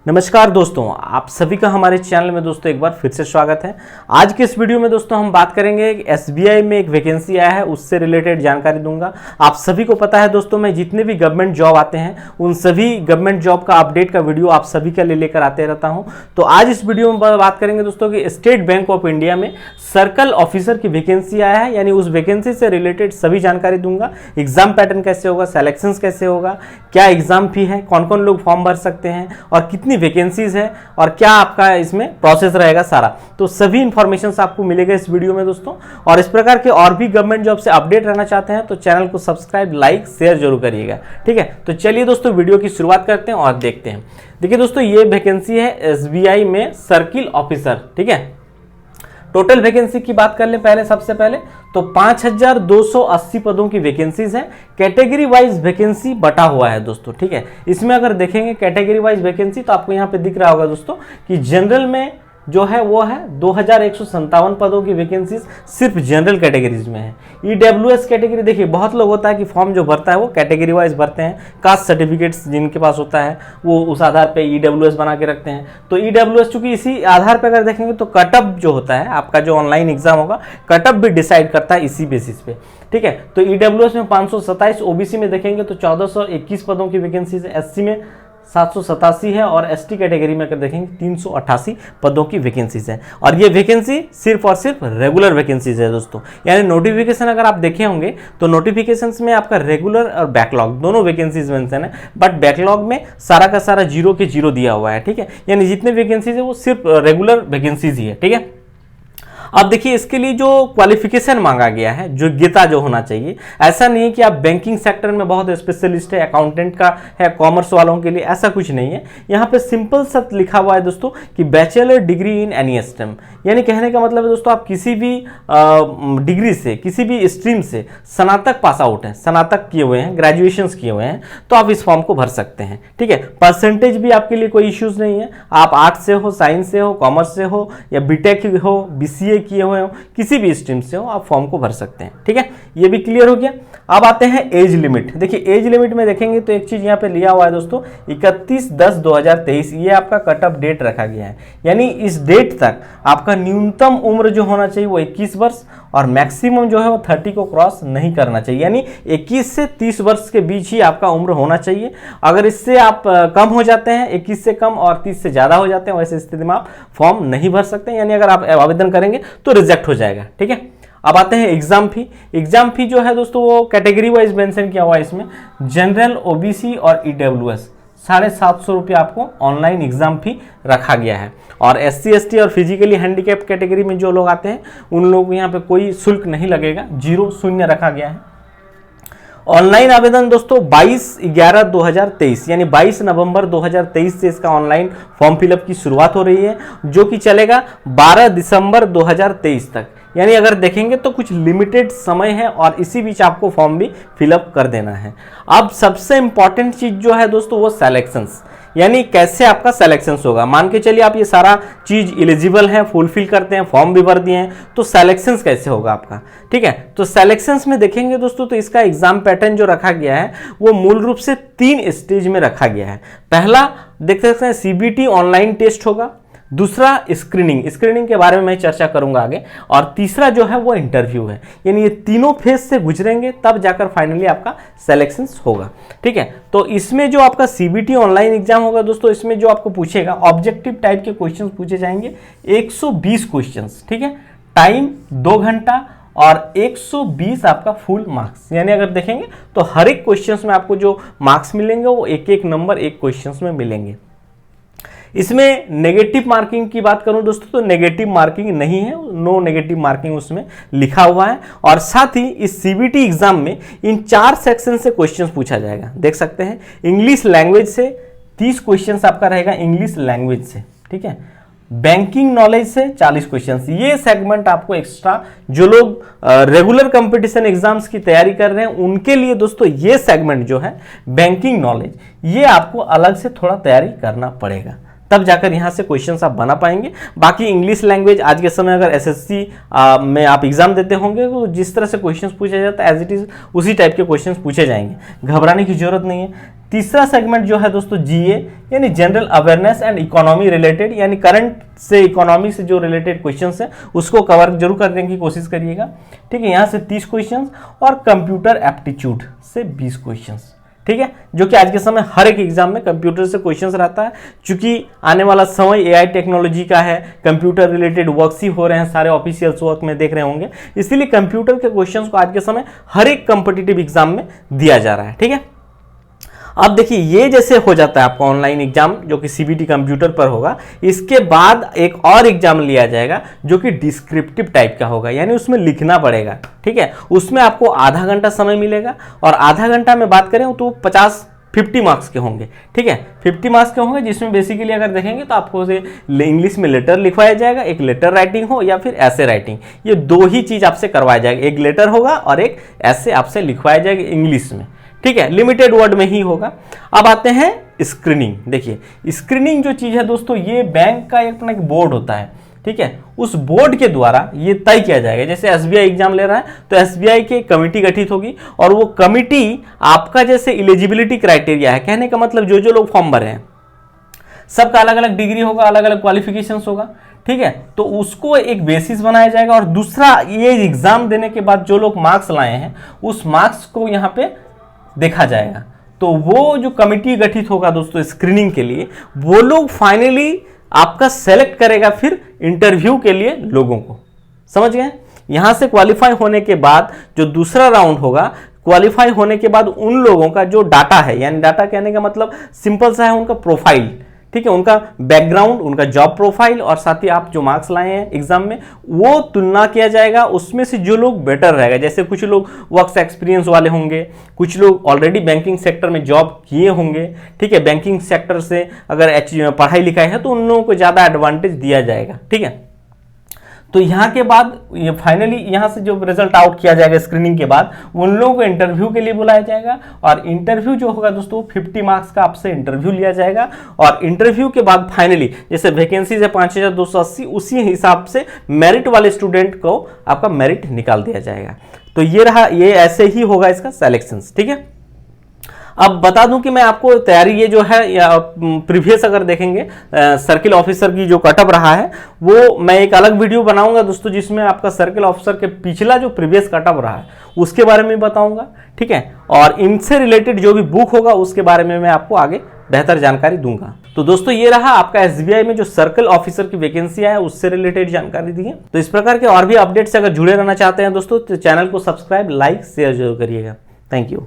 नमस्कार दोस्तों, आप सभी का हमारे चैनल में दोस्तों एक बार फिर से स्वागत है। आज के इस वीडियो में दोस्तों हम बात करेंगे एसबीआई में एक वैकेंसी आया है, उससे रिलेटेड जानकारी दूंगा। आप सभी को पता है दोस्तों, मैं जितने भी गवर्नमेंट जॉब आते हैं उन सभी गवर्नमेंट जॉब का अपडेट का वीडियो आप सभी के लिए लेकर आते रहता हूं। तो आज इस वीडियो में बात करेंगे दोस्तों कि स्टेट बैंक ऑफ इंडिया में सर्कल ऑफिसर की वैकेंसी आया है, यानी उस वैकेंसी से रिलेटेड सभी जानकारी दूंगा। एग्जाम पैटर्न कैसे होगा, सिलेक्शन कैसे होगा, क्या एग्जाम फी है, कौन कौन लोग फॉर्म भर सकते हैं और कितनी वैकेंसीज है और क्या आपका इसमें प्रोसेस रहेगा सारा। तो सभी इंफॉर्मेशन आपको मिलेगा इस वीडियो में दोस्तों। और इस प्रकार के और भी गवर्नमेंट जॉब से अपडेट रहना चाहते हैं तो चैनल को सब्सक्राइब, लाइक, शेयर जरूर करिएगा। ठीक है, तो चलिए दोस्तों वीडियो की शुरुआत करते हैं और देखते हैं। देखिए दोस्तों, ये वैकेंसी है एसबीआई में सर्किल ऑफिसर। ठीक है, टोटल वैकेंसी की बात कर ले सबसे पहले तो 5280 पदों की वैकेंसीज है। कैटेगरी वाइज वैकेंसी बटा हुआ है दोस्तों। ठीक है, इसमें अगर देखेंगे कैटेगरी वाइज वैकेंसी तो आपको यहाँ पे दिख रहा होगा दोस्तों कि जनरल में जो है वो है 2157 पदों की वैकेंसीज सिर्फ जनरल कैटेगरीज में है। ईडब्ल्यूएस कैटेगरी, देखिए बहुत लोग होता है कि फॉर्म जो भरता है वो कैटेगरी वाइज भरते हैं, कास्ट सर्टिफिकेट्स जिनके पास होता है वो उस आधार पे ईडब्ल्यूएस बना के रखते हैं। तो ईडब्ल्यूएस चूंकि इसी आधार पर अगर देखेंगे तो कटअप जो होता है आपका जो ऑनलाइन एग्जाम होगा, कटअप भी डिसाइड करता है इसी बेसिस पे। ठीक है, तो ईडब्ल्यूएस में 527, ओबीसी में देखेंगे तो 1421 पदों की वैकेंसीज है, एससी में 787 है और एसटी कैटेगरी में अगर देखेंगे 388 पदों की वैकेंसीज है। और ये वैकेंसी सिर्फ और सिर्फ रेगुलर वैकेंसीज है दोस्तों, यानी नोटिफिकेशन अगर आप देखे होंगे तो नोटिफिकेशंस में आपका रेगुलर और बैकलॉग दोनों वैकेंसीज मेंशन है, बट बैकलॉग में सारा का सारा 0 के 0 दिया हुआ है। ठीक है, यानी जितने वैकेंसीज है वो सिर्फ रेगुलर वैकेंसीज ही है। ठीक है, अब देखिए इसके लिए जो क्वालिफिकेशन मांगा गया है, योग्यता जो होना चाहिए, ऐसा नहीं है कि आप बैंकिंग सेक्टर में बहुत स्पेशलिस्ट है, अकाउंटेंट का है, कॉमर्स वालों के लिए ऐसा कुछ नहीं है। यहाँ पे सिंपल सा लिखा हुआ है दोस्तों कि bachelor degree in any stream, यानी कहने का मतलब है दोस्तों आप किसी भी डिग्री से, किसी भी स्ट्रीम से स्नातक पास आउट है, स्नातक किए हुए हैं, ग्रेजुएशन किए हुए हैं, तो आप इस फॉर्म को भर सकते हैं। ठीक है, परसेंटेज भी आपके लिए कोई इश्यूज नहीं है, आप आर्ट्स से हो, साइंस से हो, कॉमर्स से हो या बीटेक हो, बीसीए किए हुए हो, किसी भी स्ट्रीम से हो, आप फॉर्म को भर सकते हैं। ठीक है, ये भी क्लियर हो गया। अब आते हैं एज लिमिट। देखिए एज लिमिट में देखेंगे तो एक चीज यहाँ पे लिया हुआ है दोस्तों 31/10/2023, ये आपका कट ऑफ डेट रखा गया है, यानी इस डेट तक आपका न्यूनतम उम्र जो होना चाहिए वो 21 वर्ष और मैक्सिमम जो है वो 30 को क्रॉस नहीं करना चाहिए, यानी 21 से 30 वर्ष के बीच ही आपका उम्र होना चाहिए। अगर इससे आप कम हो जाते हैं, 21 से कम और 30 से ज़्यादा हो जाते हैं, वैसे स्थिति में आप फॉर्म नहीं भर सकते, यानी अगर आप आवेदन करेंगे तो रिजेक्ट हो जाएगा। ठीक है, अब आते हैं एग्जाम फी। एग्जाम फी जो है दोस्तों वो कैटेगरी वाइज मेंशन किया हुआ है इसमें, जनरल, ओबीसी और ईडब्ल्यूएस 750 रुपये आपको ऑनलाइन एग्जाम फी रखा गया है। और SC ST और फिजिकली हैंडीकैप कैटेगरी में जो लोग आते हैं उन लोगों को यहाँ पे कोई शुल्क नहीं लगेगा, 0 शून्य रखा गया है। ऑनलाइन आवेदन दोस्तों 22/11/2023 यानी 22 नवंबर 2023 से इसका ऑनलाइन फॉर्म फिलअप की शुरुआत हो रही है, जो कि चलेगा 12 दिसंबर 2023 तक। यानी अगर देखेंगे तो कुछ लिमिटेड समय है और इसी बीच आपको फॉर्म भी फिलअप कर देना है। अब सबसे इंपॉर्टेंट चीज जो है दोस्तों वो सिलेक्शंस, यानी कैसे आपका सिलेक्शंस होगा। मान के चलिए आप ये सारा चीज एलिजिबल है, फुलफिल करते हैं, फॉर्म भी भर दिए हैं, तो सिलेक्शंस कैसे होगा आपका। ठीक है, तो सिलेक्शंस में देखेंगे दोस्तों तो इसका एग्जाम पैटर्न जो रखा गया है वो मूल रूप से 3 स्टेज में रखा गया है। पहला देख सकते हैं CBT ऑनलाइन टेस्ट होगा, दूसरा स्क्रीनिंग के बारे में मैं चर्चा करूंगा आगे, और तीसरा जो है वो इंटरव्यू है। यानी ये तीनों फेज से गुजरेंगे तब जाकर फाइनली आपका सिलेक्शन होगा। ठीक है, तो इसमें जो आपका CBT ऑनलाइन एग्जाम होगा दोस्तों, इसमें जो आपको पूछेगा ऑब्जेक्टिव टाइप के क्वेश्चंस पूछे जाएंगे, 120 क्वेश्चंस। ठीक है, टाइम 2 घंटा और 120 आपका फुल मार्क्स, यानी अगर देखेंगे तो हर एक क्वेश्चंस में आपको जो मार्क्स मिलेंगे वो एक नंबर एक क्वेश्चंस में मिलेंगे। इसमें नेगेटिव मार्किंग की बात करूं दोस्तों तो नेगेटिव मार्किंग नहीं है, नो नेगेटिव मार्किंग उसमें लिखा हुआ है। और साथ ही इस CBT एग्जाम में इन 4 सेक्शन से क्वेश्चंस पूछा जाएगा, देख सकते हैं। इंग्लिश लैंग्वेज से 30 क्वेश्चंस आपका रहेगा इंग्लिश लैंग्वेज से। ठीक है, बैंकिंग नॉलेज से 40 क्वेश्चंस। ये सेगमेंट आपको एक्स्ट्रा, जो लोग रेगुलर कंपटीशन एग्जाम्स की तैयारी कर रहे हैं उनके लिए दोस्तों ये सेगमेंट जो है बैंकिंग नॉलेज, ये आपको अलग से थोड़ा तैयारी करना पड़ेगा, तब जाकर यहाँ से क्वेश्चंस आप बना पाएंगे। बाकी इंग्लिश लैंग्वेज आज के समय अगर SSC में आप एग्जाम देते होंगे तो जिस तरह से क्वेश्चंस पूछा जाता है एज इट इज उसी टाइप के क्वेश्चंस पूछे जाएंगे, घबराने की जरूरत नहीं है। तीसरा सेगमेंट जो है दोस्तों जीए यानी general awareness and economy related, यानी करंट से इकोनॉमी से जो रिलेटेड क्वेश्चंस है उसको कवर जरूर करने की कोशिश करिएगा। ठीक है, यहाँ से 30 क्वेश्चंस और कंप्यूटर एप्टीट्यूड से 20 क्वेश्चंस। ठीक है, जो कि आज के समय हर एक एग्जाम में कंप्यूटर से क्वेश्चंस रहता है। चूंकि आने वाला समय एआई टेक्नोलॉजी का है, कंप्यूटर रिलेटेड वर्क्स ही हो रहे हैं, सारे ऑफिशियल्स वर्क में देख रहे होंगे, इसीलिए कंप्यूटर के क्वेश्चंस को आज के समय हर एक कंपिटिटिव एग्जाम में दिया जा रहा है। ठीक है, अब देखिए ये जैसे हो जाता है आपका ऑनलाइन एग्जाम जो कि सीबीटी कंप्यूटर पर होगा, इसके बाद एक और एग्जाम लिया जाएगा जो कि डिस्क्रिप्टिव टाइप का होगा, यानी उसमें लिखना पड़ेगा। ठीक है, उसमें आपको आधा घंटा समय मिलेगा और आधा घंटा में बात करें तो 50 मार्क्स के होंगे। ठीक है, 50 मार्क्स के होंगे, जिसमें बेसिकली अगर देखेंगे तो आपको इंग्लिश में लेटर लिखवाया जाएगा, एक लेटर राइटिंग हो या फिर ऐसे राइटिंग, ये दो ही चीज आपसे करवाया जाएगा। एक लेटर होगा और एक ऐसे आपसे लिखवाया जाएगा इंग्लिश में। ठीक है, लिमिटेड वर्ड में ही होगा। अब आते हैं स्क्रीनिंग। देखिए स्क्रीनिंग जो चीज है दोस्तों, ये बैंक का अपना एक बोर्ड होता है। ठीक है, उस बोर्ड के द्वारा ये तय किया जाएगा। जैसे एसबीआई एग्जाम ले रहा है तो एसबीआई की कमेटी गठित होगी और वो कमेटी आपका जैसे एलिजिबिलिटी क्राइटेरिया है, कहने का मतलब जो लोग फॉर्म भरे हैं सबका अलग अलग डिग्री होगा, अलग अलग क्वालिफिकेशन होगा। ठीक है, तो उसको एक बेसिस बनाया जाएगा और दूसरा ये एग्जाम देने के बाद जो लोग मार्क्स लाए हैं उस मार्क्स को यहाँ पे देखा जाएगा। तो वो जो कमिटी गठित होगा दोस्तों स्क्रीनिंग के लिए, वो लोग फाइनली आपका सेलेक्ट करेगा फिर इंटरव्यू के लिए लोगों को। समझ गए? यहां से क्वालिफाई होने के बाद जो दूसरा राउंड होगा, क्वालिफाई होने के बाद उन लोगों का जो डाटा है, यानी डाटा कहने का मतलब सिंपल सा है उनका प्रोफाइल। ठीक है, उनका बैकग्राउंड, उनका जॉब प्रोफाइल और साथ ही आप जो मार्क्स लाए हैं एग्जाम में वो तुलना किया जाएगा। उसमें से जो लोग बेटर रहेगा, जैसे कुछ लोग वर्क एक्सपीरियंस वाले होंगे, कुछ लोग ऑलरेडी बैंकिंग सेक्टर में जॉब किए होंगे। ठीक है, बैंकिंग सेक्टर से अगर पढ़ाई लिखाई है तो उन लोगों को ज़्यादा एडवांटेज दिया जाएगा। ठीक है, तो यहाँ के बाद ये फाइनली यहाँ से जो रिजल्ट आउट किया जाएगा स्क्रीनिंग के बाद, उन लोगों को इंटरव्यू के लिए बुलाया जाएगा और इंटरव्यू जो होगा दोस्तों 50 मार्क्स का आपसे इंटरव्यू लिया जाएगा और इंटरव्यू के बाद फाइनली जैसे वैकेंसीज है 5280, उसी हिसाब से मेरिट वाले स्टूडेंट को आपका मेरिट निकाल दिया जाएगा। तो ये रहा, ये ऐसे ही होगा इसका सिलेक्शन। ठीक है, अब बता दूं कि मैं आपको तैयारी ये जो है या प्रीवियस अगर देखेंगे सर्किल ऑफिसर की जो कटअप रहा है वो मैं एक अलग वीडियो बनाऊंगा दोस्तों, जिसमें आपका सर्किल ऑफिसर के पिछला जो प्रीवियस कटअप रहा है उसके बारे में बताऊंगा। ठीक है, और इनसे रिलेटेड जो भी बुक होगा उसके बारे में मैं आपको आगे बेहतर जानकारी दूंगा। तो दोस्तों ये रहा आपका एसबीआई में जो सर्किल ऑफिसर की वैकेंसी है उससे रिलेटेड जानकारी दी है। तो इस प्रकार के और भी अपडेट से अगर जुड़े रहना चाहते हैं दोस्तों तो चैनल को सब्सक्राइब, लाइक, शेयर जरूर करिएगा। Thank you.